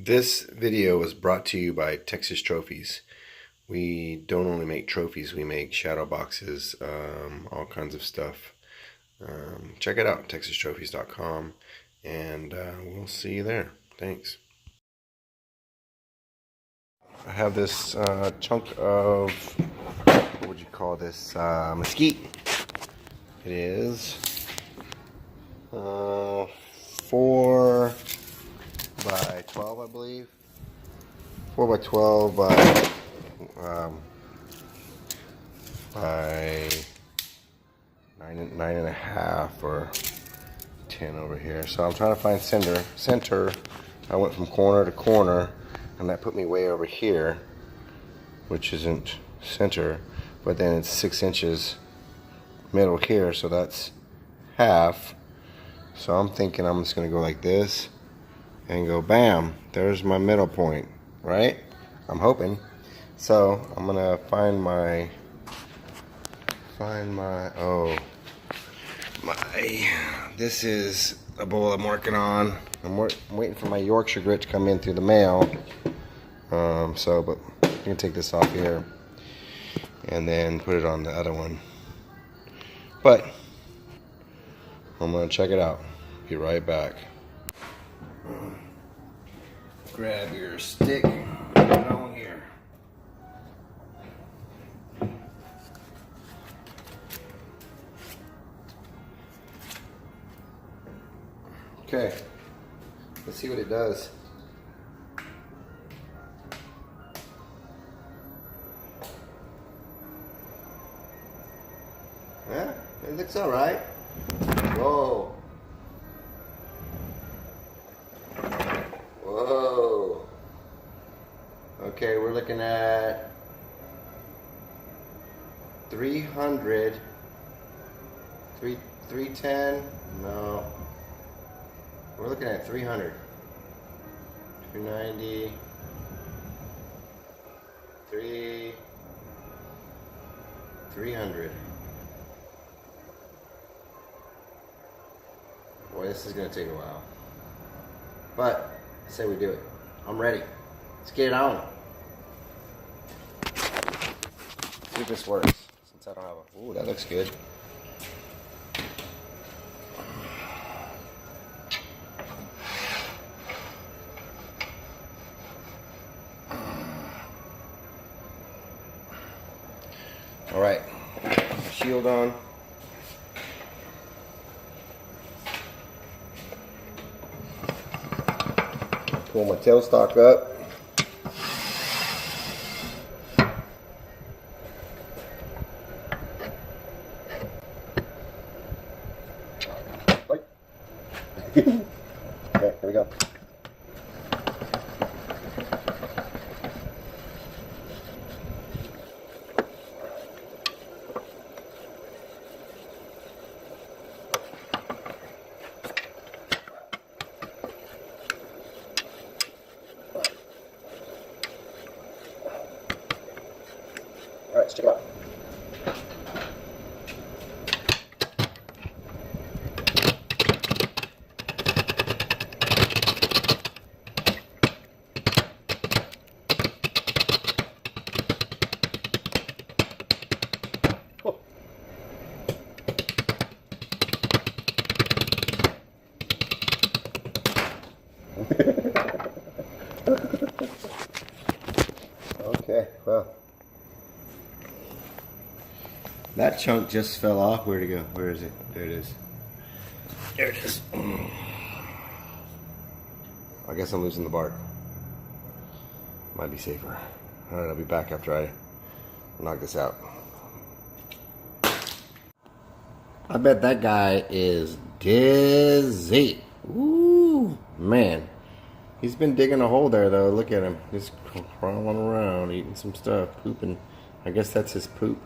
This video was brought to you by Texas Trophies. We don't only make trophies, we make shadow boxes, all kinds of stuff. Check it out, texastrophies.com, and we'll see you there. Thanks. I have this chunk of, what would you call this, mesquite. It is 4 by 12, I believe. 4 by 12 by 9.5 or 10 over here. So I'm trying to find center. I went from corner to corner, and that put me way over here, which isn't center. But then it's 6 inches middle here, so that's half. So I'm thinking I'm just gonna go like this and go bam, there's my middle point, right? I'm hoping. So I'm gonna find my this is a bowl I'm working on. I'm waiting for my Yorkshire grit to come in through the mail. But I'm gonna take this off here and then put it on the other one. But I'm gonna check it out. Be right back. Grab your stick, put it on here. Okay, let's see what it does. Yeah, it looks all right. Whoa. Whoa. Okay, we're looking at 300. 310? No. We're looking at 300. 290. 300. Boy, this is gonna take a while. But I say we do it. I'm ready. Let's get it on. See if this works. Since I don't have a. Ooh, that looks good. All right, shield on. Pull my tailstock up. Right. Okay, here we go. All right, let's check it out. Okay, well. That chunk just fell off. Where'd it go? Where is it? There it is. There it is. I guess I'm losing the bark. Might be safer. Alright, I'll be back after I knock this out. I bet that guy is dizzy. Ooh, man. He's been digging a hole there though. Look at him. Just crawling around, eating some stuff, pooping. I guess that's his poop.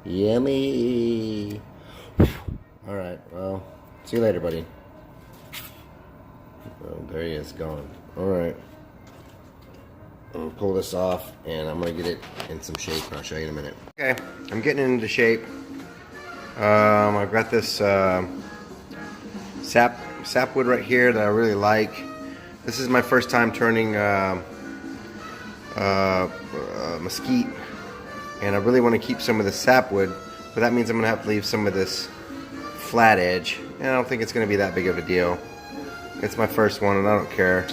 Yummy. Alright, well, see you later, buddy. Oh, there he is, gone. Alright. I'm gonna pull this off and I'm gonna get it in some shape and I'll show you in a minute. Okay, I'm getting into shape. I've got this sapwood right here that I really like. This is my first time turning mesquite, and I really want to keep some of the sapwood, but that means I'm going to have to leave some of this flat edge, and I don't think it's going to be that big of a deal. It's my first one, and I don't care.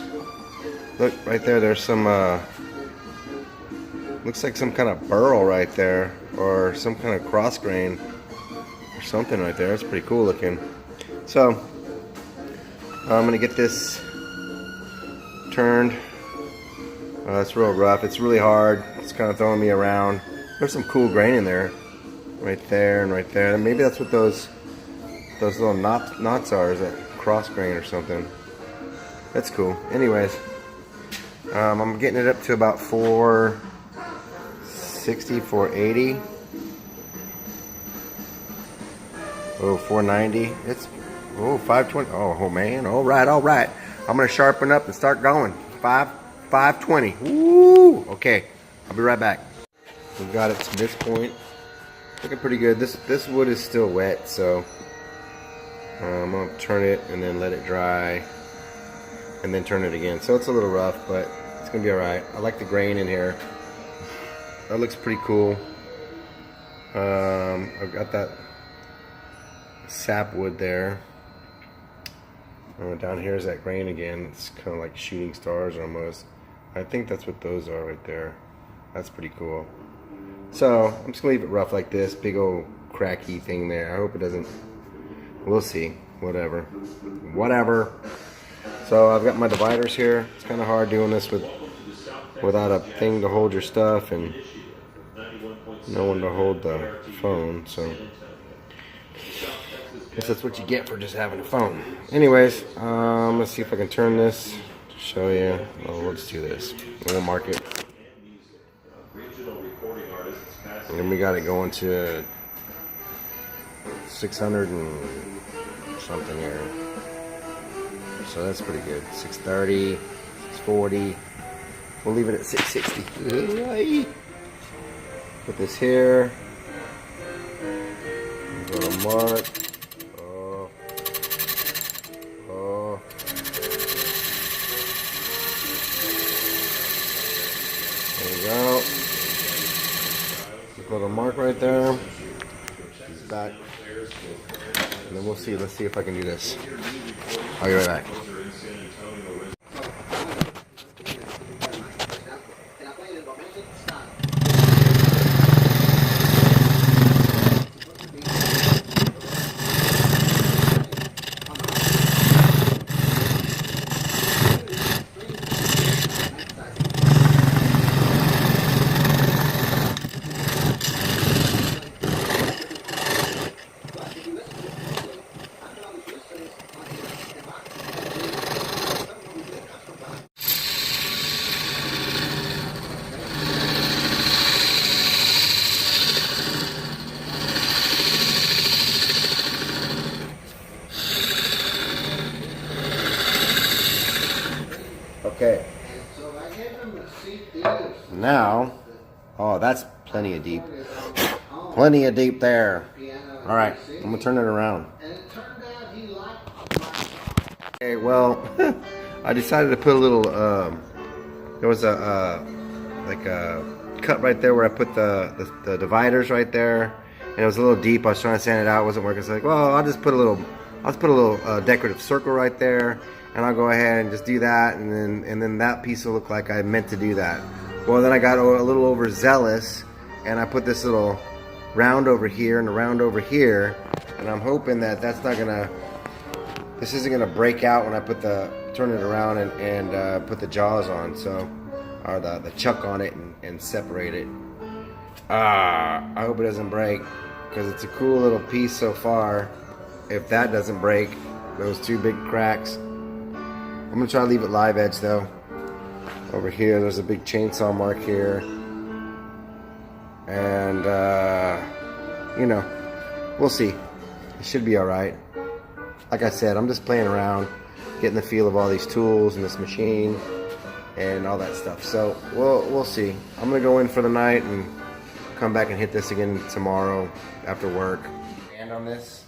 Look, right there, there's some, looks like some kind of burl right there, or some kind of cross grain, or something right there. It's pretty cool looking. So, I'm going to get this turned. It's real rough. It's really hard. It's kind of throwing me around. There's some cool grain in there, right there and right there. And maybe that's what those little knots are. Is that cross grain or something? That's cool. Anyways, I'm getting it up to about 460, 480. Oh, 490. It's 520. Oh man. All right. I'm gonna sharpen up and start going. 520. Woo! Okay, I'll be right back. We've got it to this point. Looking pretty good. This wood is still wet, so I'm gonna turn it and then let it dry, and then turn it again. So it's a little rough, but it's gonna be all right. I like the grain in here. That looks pretty cool. I've got that sapwood there. Down here is that grain again. It's kind of like shooting stars almost. I think that's what those are right there. That's pretty cool. So I'm just gonna leave it rough like this. Big old cracky thing there. I hope it doesn't. We'll see. Whatever. So I've got my dividers here. It's kind of hard doing this without a thing to hold your stuff and no one to hold the phone. So I guess that's what you get for just having a phone. Anyways, let's see if I can turn this to show you. Oh, let's do this. We'll mark it. And then we got it going to 600 and something here. So that's pretty good. 630, 640. We'll leave it at 660. Put this here. Go to mark. There you go. Put a mark right there. He's back. And then we'll see. Let's see if I can do this. I'll be right back. Okay. Now, oh, that's plenty of deep. Plenty of deep there. All right, I'm gonna turn it around. Okay, well, I decided to put a little. There was a cut right there where I put the dividers right there, and it was a little deep. I was trying to sand it out, it wasn't working. So like, well, I'll just put a little decorative circle right there. And I'll go ahead and just do that, and then that piece will look like I meant to do that. Well, then I got a little overzealous, and I put this little round over here and a round over here, and I'm hoping that this isn't gonna break out when I turn it around and put the jaws on, so, or the chuck on it and separate it. I hope it doesn't break, because it's a cool little piece so far. If that doesn't break, those two big cracks. I'm gonna try to leave it live edge though. Over here, there's a big chainsaw mark here. And, you know, we'll see. It should be alright. Like I said, I'm just playing around, getting the feel of all these tools and this machine and all that stuff. So, we'll see. I'm gonna go in for the night and come back and hit this again tomorrow after work. Sand on this.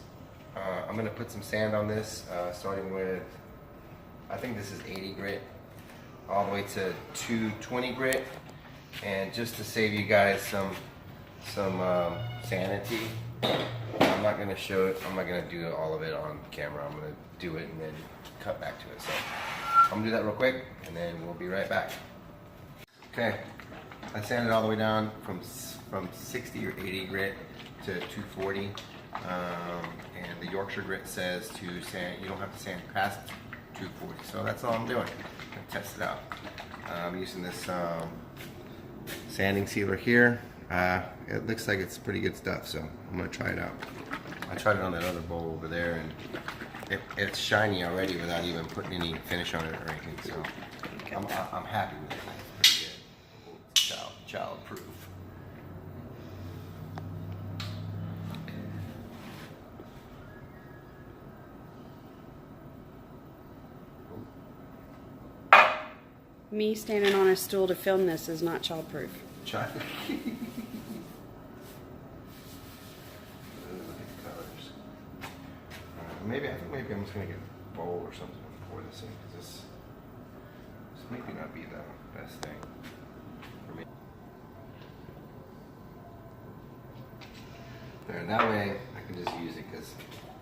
I'm gonna put some sand on this, starting with, I think this is 80 grit. all the way to 220 grit. And just to save you guys some sanity, I'm not gonna show it. I'm not gonna do all of it on camera. I'm gonna do it and then cut back to it. So I'm gonna do that real quick, and then we'll be right back. Okay, I sanded all the way down from 60 or 80 grit to 240, and the Yorkshire grit says to sand. You don't have to sand past 240. So that's all I'm doing. I'm gonna test it out. I'm using this sanding sealer here. It looks like it's pretty good stuff, so I'm gonna try it out. I tried it on that other bowl over there, and it's shiny already without even putting any finish on it or anything. So I'm happy with it. It's pretty good. Child proof. Me standing on a stool to film this is not childproof. Child. Maybe I think maybe I'm just gonna get a bowl or something for this thing, because this maybe not be the best thing for me. There, that way I can just use it, because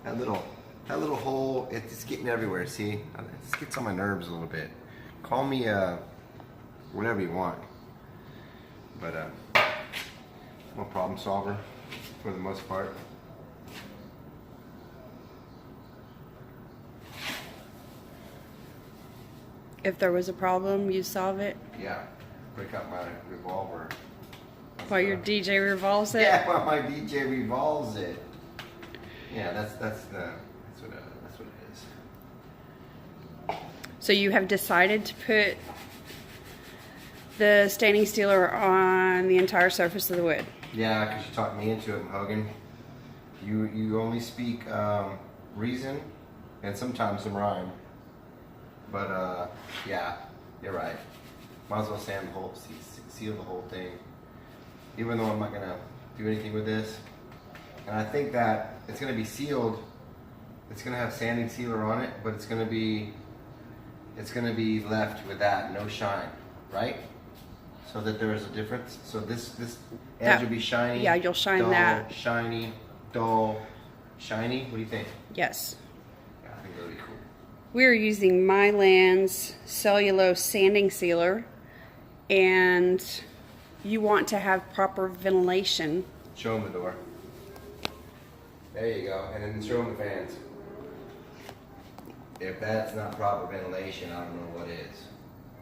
that little hole, it's getting everywhere. See, it just gets on my nerves a little bit. Call me whatever you want, but I'm a problem solver for the most part. If there was a problem, you solve it. Yeah, break out my revolver. While your DJ revolves it. Yeah, while my DJ revolves it. Yeah, that's what it is. So you have decided to put the standing sealer on the entire surface of the wood. Yeah, because you talked me into it, Hogan. You only speak reason and sometimes some rhyme. But yeah, you're right. Might as well sand the whole, seal the whole thing. Even though I'm not gonna do anything with this. And I think that it's gonna be sealed. It's gonna have sanding sealer on it, but it's gonna be left with that, no shine, right? So that there is a difference. So this edge will be shiny. Yeah, you'll shine dull, that. Shiny, dull, shiny. What do you think? Yes. Yeah, I think that'll be cool. We're using Mylands cellulose sanding sealer, and you want to have proper ventilation. Show them the door. There you go, and then show them the fans. If that's not proper ventilation, I don't know what is.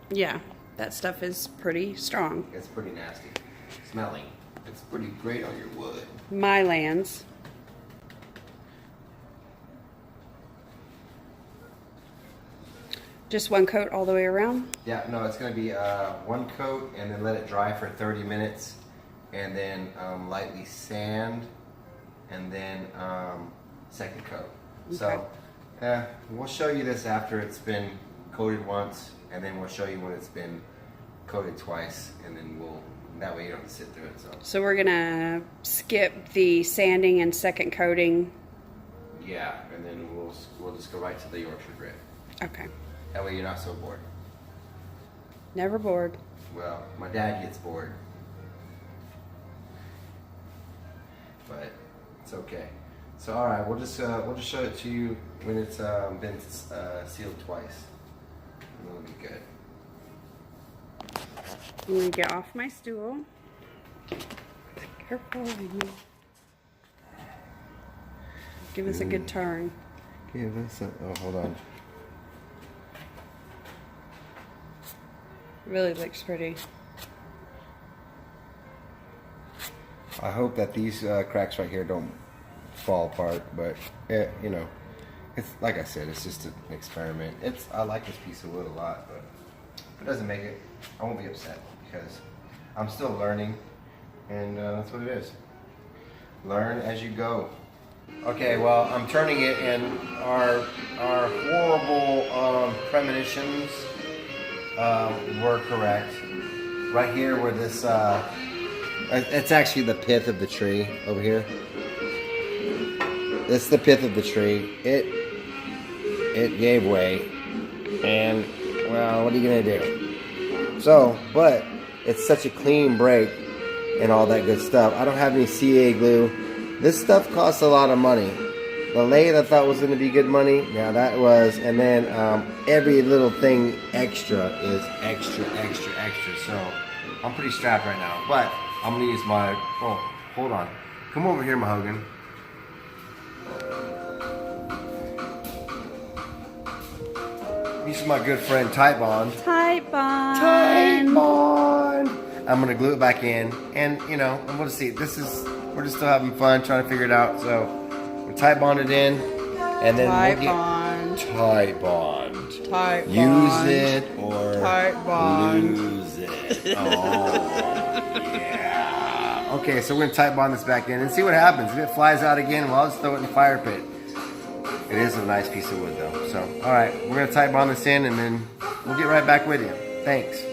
Yeah, that stuff is pretty strong. It's pretty nasty. Smelly. It's pretty great on your wood. Mylands. Just one coat all the way around? Yeah, no, it's going to be one coat and then let it dry for 30 minutes and then lightly sand and then second coat. Okay. So we'll show you this after it's been coated once, and then we'll show you when it's been coated twice, and then that way you don't have to sit through it. So we're going to skip the sanding and second coating. Yeah, and then we'll just go right to the Yorkshire grit. Okay. That way you're not so bored. Never bored. Well, my dad gets bored. But it's okay. So all right, we'll just show it to you when it's been sealed twice. And it'll be good. I'm going to get off my stool. Careful. Give us a good turn. Give us a... Oh, hold on. Really looks pretty. I hope that these cracks right here don't fall apart, but you know, it's like I said, it's just an experiment. I like this piece of wood a lot, but if it doesn't make it, I won't be upset because I'm still learning, and that's what it is. Learn as you go. Okay, well, I'm turning it, and our horrible premonitions were correct. Right here where this, it's actually the pith of the tree over here. It's the pith of the tree. It gave way, and well, what are you gonna do? So, but it's such a clean break and all that good stuff. I don't have any CA glue. This stuff costs a lot of money. The lathe I thought was going to be good money. Yeah, that was. And then every little thing extra is extra. So I'm pretty strapped right now. But I'm going to use my... Oh, hold on. Come over here, Mahogan. This is my good friend Tight Bond. Tight bond. Tight Bond. I'm gonna glue it back in, and you know, I'm gonna see. We're just still having fun trying to figure it out. So we Tight Bond it in, and then Tight we'll get bond. Tight Bond. Tight Use bond. it or Tight bond. lose it. Oh yeah. Okay, so we're gonna Tight Bond this back in and see what happens. If it flies out again, well, I'll just throw it in the fire pit. It is a nice piece of wood though. So, all right, we're gonna Tight Bond this in and then we'll get right back with you. Thanks.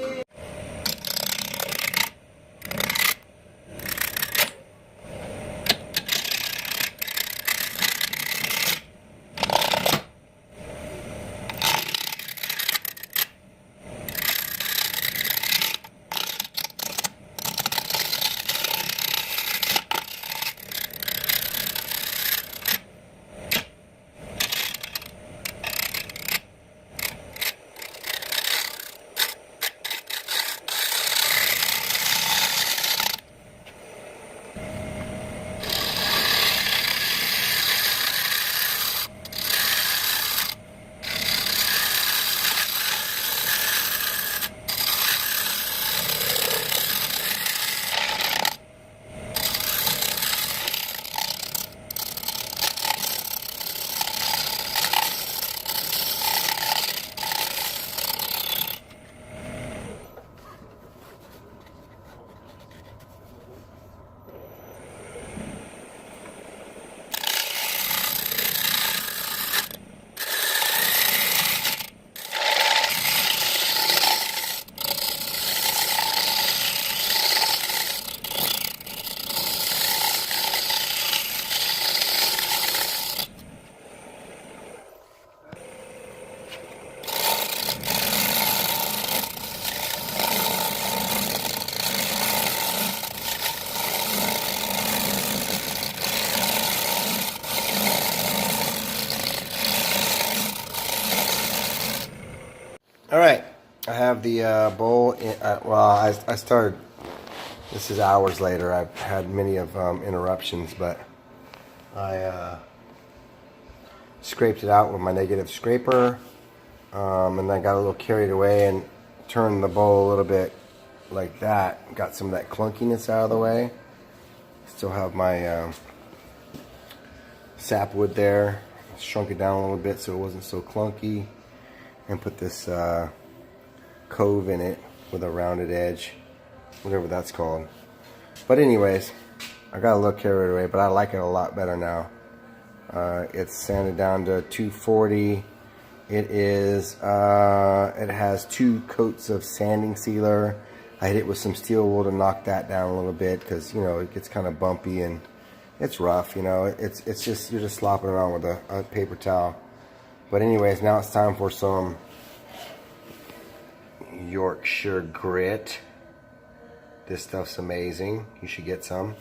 All right, I have the bowl. I started. This is hours later. I've had many of interruptions, but I scraped it out with my negative scraper, and I got a little carried away and turned the bowl a little bit like that. Got some of that clunkiness out of the way. Still have my sapwood there. Shrunk it down a little bit so it wasn't so clunky. And put this cove in it with a rounded edge, whatever that's called. But anyways, I got a little carried away, but I like it a lot better now. It's sanded down to 240. It has 2 coats of sanding sealer. I hit it with some steel wool to knock that down a little bit because, you know, it gets kind of bumpy and it's rough, you know. It's just, you're just slopping around with a paper towel. But anyways, now it's time for some Yorkshire grit. This stuff's amazing. You should get some.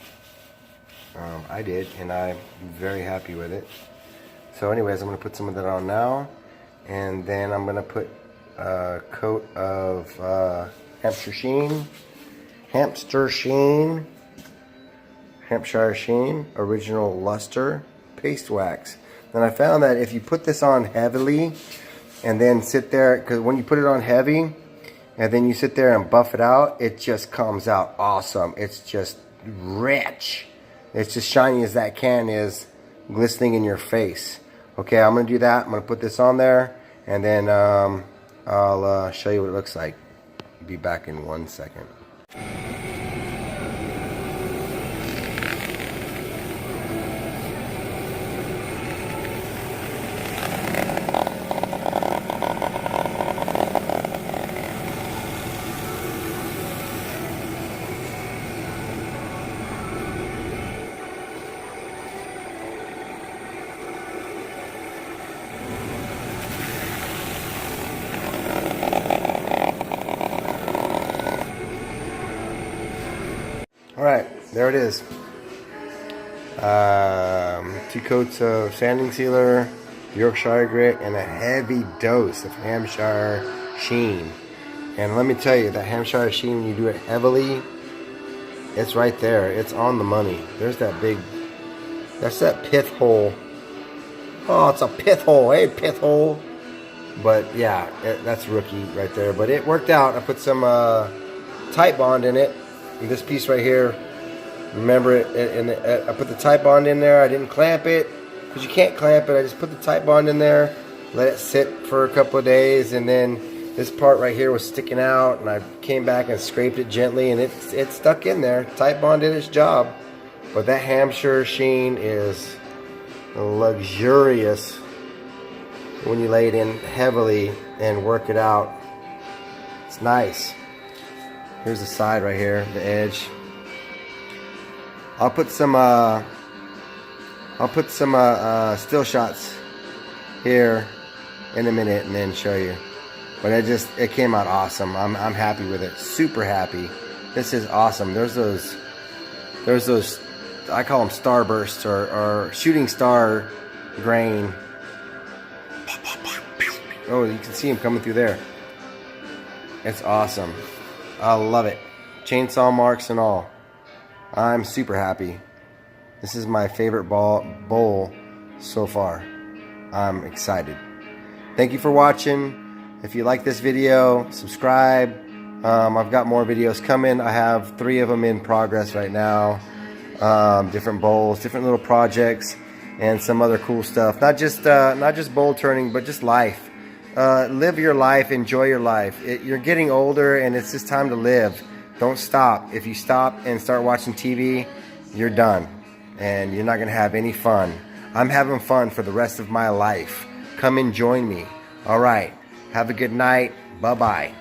I did, and I'm very happy with it. So anyways, I'm going to put some of that on now. And then I'm going to put a coat of Hampshire Sheen Original Luster Paste Wax. And I found that if you put this on heavily and then sit there, because when you put it on heavy and then you sit there and buff it out, it just comes out awesome. It's just rich. It's just shiny as that can is, glistening in your face. Okay, I'm going to do that. I'm going to put this on there and then I'll show you what it looks like. Be back in 1 second. All right, there it is. 2 coats of sanding sealer, Yorkshire grit, and a heavy dose of Hampshire sheen. And let me tell you, that Hampshire sheen, when you do it heavily, it's right there. It's on the money. There's that big, that's that pith hole. Oh, it's a pith hole. Hey, pith hole. But yeah, that's rookie right there. But it worked out. I put some tight bond in it. And this piece right here, remember it, and I put the tight bond in there. I didn't clamp it because you can't clamp it. I just put the tight bond in there, let it sit for a couple of days, and then this part right here was sticking out, and I came back and scraped it gently, and it stuck in there. Tight bond did its job. But that Hampshire sheen is luxurious when you lay it in heavily and work it out. It's nice. Here's the side right here, the edge. I'll put some still shots here in a minute and then show you. But it came out awesome. I'm happy with it. Super happy. This is awesome. There's those I call them starbursts or shooting star grain. Oh, you can see them coming through there. It's awesome. I love it. Chainsaw marks and all. I'm super happy. This is my favorite bowl so far. I'm excited. Thank you for watching. If you like this video, subscribe. I've got more videos coming. I have 3 of them in progress right now. Different bowls, different little projects, and some other cool stuff. Not just bowl turning, but just life. Live your life, enjoy your life. You're getting older, and it's just time to live. Don't stop. If you stop and start watching TV, you're done, and you're not gonna have any fun. I'm having fun for the rest of my life. Come and join me. All right. Have a good night. Bye-bye.